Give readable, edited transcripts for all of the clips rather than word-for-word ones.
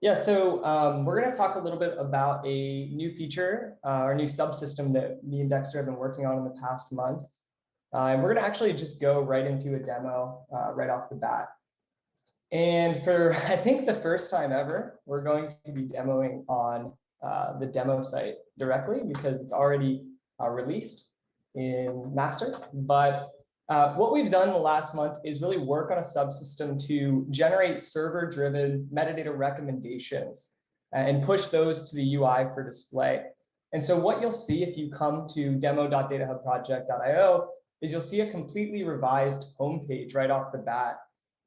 Yeah, so we're going to talk a little bit about a new feature or new subsystem that me and Dexter have been working on in the past month. And we're going to actually just go right into a demo right off the bat. And for, I think, the first time ever, we're going to be demoing on the demo site directly because it's already released in master. But what we've done in the last month is really work on a subsystem to generate server-driven metadata recommendations and push those to the UI for display. And so what you'll see if you come to demo.datahubproject.io is you'll see a completely revised homepage right off the bat.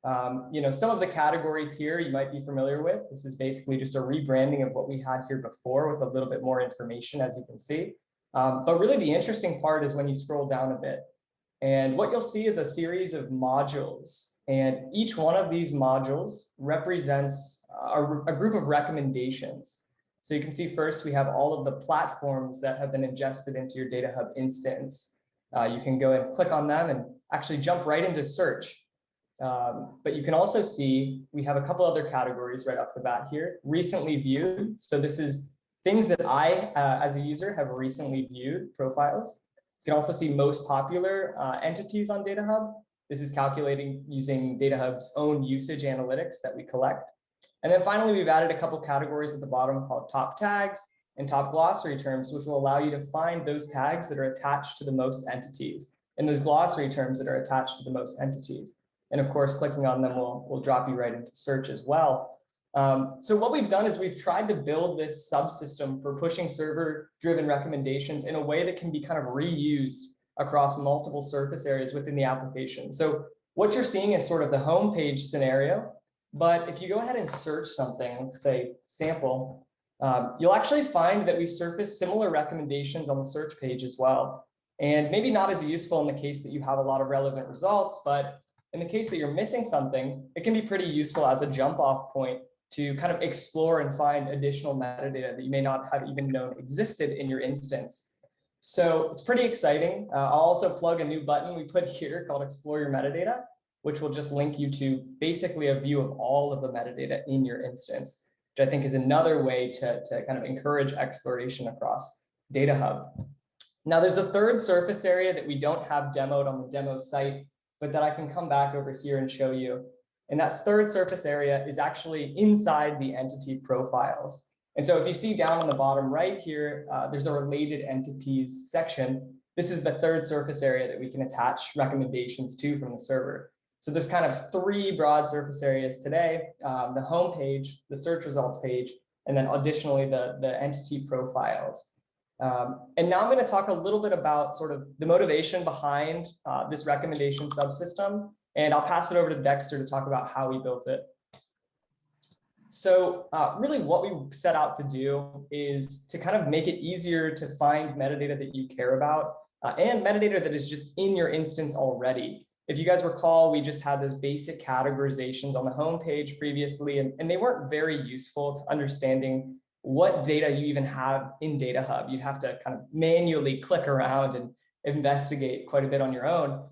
Some of the categories here you might be familiar with. This is basically just a rebranding of what we had here before with a little bit more information, as you can see. But really the interesting part is when you scroll down a bit. And what you'll see is a series of modules. And each one of these modules represents a group of recommendations. So you can see first we have all of the platforms that have been ingested into your DataHub instance. You can go and click on them and actually jump right into search. But you can also see we have a couple other categories right off the bat here. Recently viewed. So this is things that I, as a user, have recently viewed, profiles. You can also see most popular entities on DataHub. This is calculating using DataHub's own usage analytics that we collect. And then finally, we've added a couple categories at the bottom called top tags and top glossary terms, which will allow you to find those tags that are attached to the most entities and those glossary terms that are attached to the most entities. And of course, clicking on them will drop you right into search as well. So what we've done is we've tried to build this subsystem for pushing server-driven recommendations in a way that can be kind of reused across multiple surface areas within the application. So what you're seeing is sort of the homepage scenario. But if you go ahead and search something, let's say sample, you'll actually find that we surface similar recommendations on the search page as well. And maybe not as useful in the case that you have a lot of relevant results, but in the case that you're missing something, it can be pretty useful as a jump-off point to kind of explore and find additional metadata that you may not have even known existed in your instance. So it's pretty exciting. I'll also plug a new button we put here called Explore Your Metadata, which will just link you to basically a view of all of the metadata in your instance, which I think is another way to kind of encourage exploration across DataHub. Now, there's a third surface area that we don't have demoed on the demo site, but that I can come back over here and show you. And that third surface area is actually inside the entity profiles. And so if you see down on the bottom right here, there's a related entities section. This is the third surface area that we can attach recommendations to from the server. So there's kind of three broad surface areas today: the home page, the search results page, and then additionally the entity profiles. And now I'm going to talk a little bit about sort of the motivation behind this recommendation subsystem, and I'll pass it over to Dexter to talk about how we built it. So really what we set out to do is to kind of make it easier to find metadata that you care about and metadata that is just in your instance already. If you guys recall, we just had those basic categorizations on the home page previously, and they weren't very useful to understanding what data you even have in DataHub. You'd have to kind of manually click around and investigate quite a bit on your own.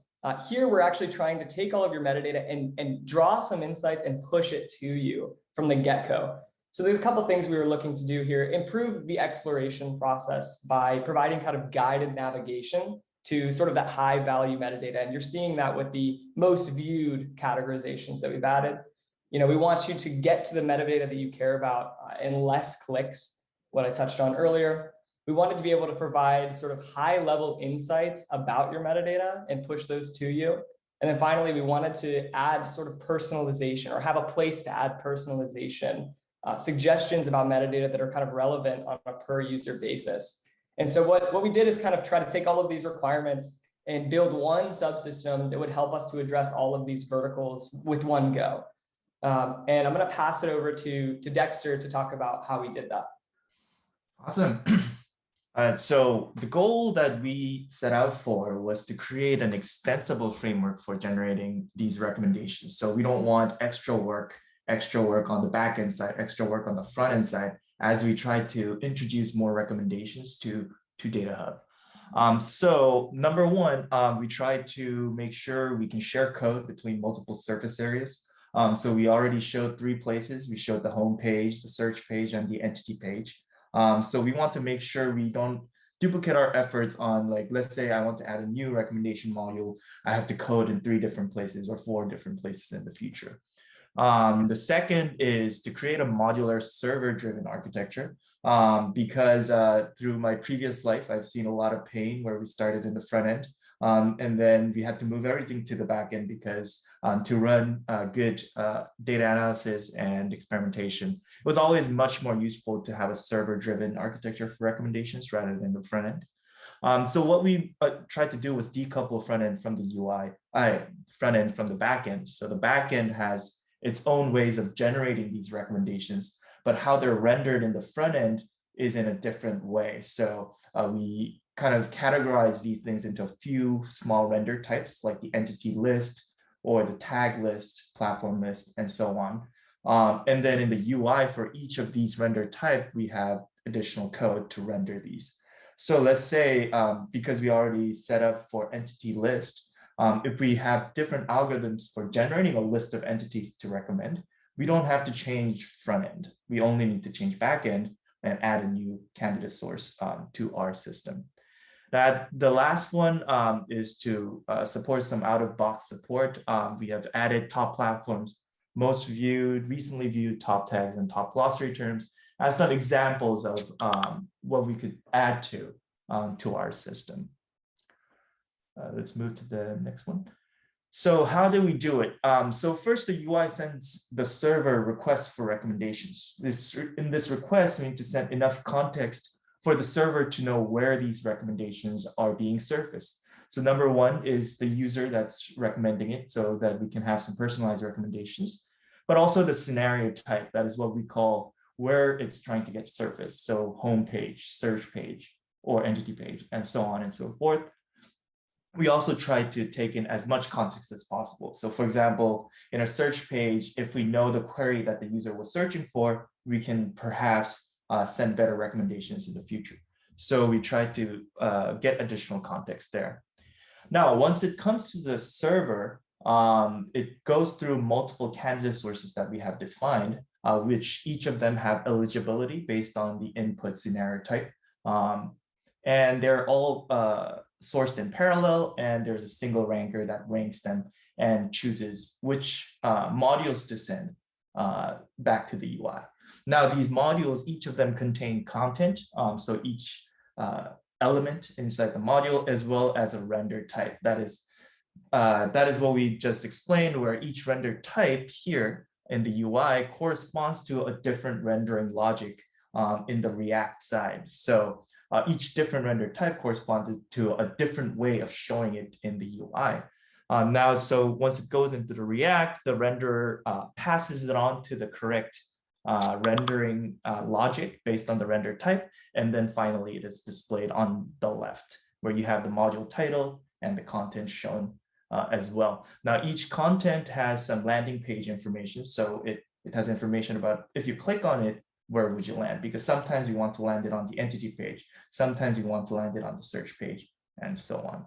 Here, we're actually trying to take all of your metadata and draw some insights and push it to you from the get-go. So there's a couple things we were looking to do here: improve the exploration process by providing kind of guided navigation to sort of that high value metadata. And you're seeing that with the most viewed categorizations that we've added. We want you to get to the metadata that you care about in less clicks, what I touched on earlier. We wanted to be able to provide sort of high level insights about your metadata and push those to you. And then finally, we wanted to add sort of personalization, or have a place to add personalization, suggestions about metadata that are kind of relevant on a per user basis. And so what we did is kind of try to take all of these requirements and build one subsystem that would help us to address all of these verticals with one go. And I'm going to pass it over to Dexter to talk about how we did that. Awesome. So the goal that we set out for was to create an extensible framework for generating these recommendations. So we don't want extra work on the back-end side, extra work on the front-end side, as we try to introduce more recommendations to DataHub. So number one, we try to make sure we can share code between multiple surface areas. So we already showed 3 places. We showed the home page, the search page, and the entity page. So we want to make sure we don't duplicate our efforts on, like, let's say I want to add a new recommendation module. I have to code in 3 different places or 4 different places in the future. The second is to create a modular server-driven architecture, because through my previous life, I've seen a lot of pain where we started in the front end. And then we had to move everything to the back end because to run good data analysis and experimentation, it was always much more useful to have a server-driven architecture for recommendations rather than the front end. So what we tried to do was decouple front end from the UI, front end from the back end. So the back end has its own ways of generating these recommendations, but how they're rendered in the front end is in a different way. So we kind of categorize these things into a few small render types, like the entity list or the tag list, platform list, and so on. And then in the UI for each of these render type, we have additional code to render these. So let's say, because we already set up for entity list, if we have different algorithms for generating a list of entities to recommend, we don't have to change front end. We only need to change back end and add a new candidate source to our system. The last one is to support some out-of-box support. We have added top platforms, most viewed, recently viewed top tags, and top glossary terms as some examples of what we could add to our system. Let's move to the next one. So how do we do it? So first, the UI sends the server requests for recommendations. In this request, we need to send enough context for the server to know where these recommendations are being surfaced. So number one is the user that's recommending it, so that we can have some personalized recommendations, but also the scenario type. That is what we call where it's trying to get surfaced. So home page, search page, or entity page, and so on and so forth. We also try to take in as much context as possible. So for example, in a search page, if we know the query that the user was searching for, we can perhaps send better recommendations in the future. So we try to get additional context there. Now, once it comes to the server, it goes through multiple candidate sources that we have defined, which each of them have eligibility based on the input scenario type. And they're all sourced in parallel, and there's a single ranker that ranks them and chooses which modules to send back to the UI. Now, these modules, each of them contain content. So each element inside the module, as well as a render type. That is what we just explained, where each render type here in the UI corresponds to a different rendering logic in the React side. So each different render type corresponds to a different way of showing it in the UI. Now, so once it goes into the React, the renderer passes it on to the correct rendering logic based on the render type. And then finally, it is displayed on the left, where you have the module title and the content shown as well. Now, each content has some landing page information. So it has information about, if you click on it, where would you land? Because sometimes you want to land it on the entity page. Sometimes you want to land it on the search page, and so on.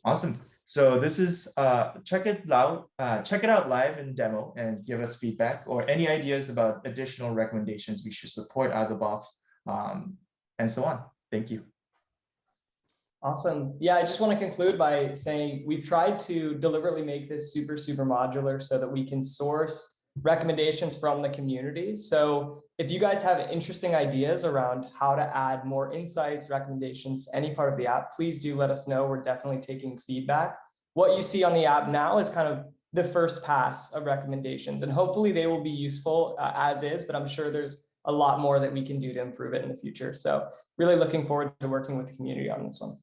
Awesome. So this is, check it out live in demo and give us feedback or any ideas about additional recommendations we should support out of the box, and so on. Thank you. Awesome. Yeah, I just want to conclude by saying we've tried to deliberately make this super modular so that we can source recommendations from the community. So if you guys have interesting ideas around how to add more insights, recommendations to any part of the app, please do let us know. We're definitely taking feedback. What you see on the app now is kind of the first pass of recommendations, and hopefully they will be useful as is, but I'm sure there's a lot more that we can do to improve it in the future. So really looking forward to working with the community on this one.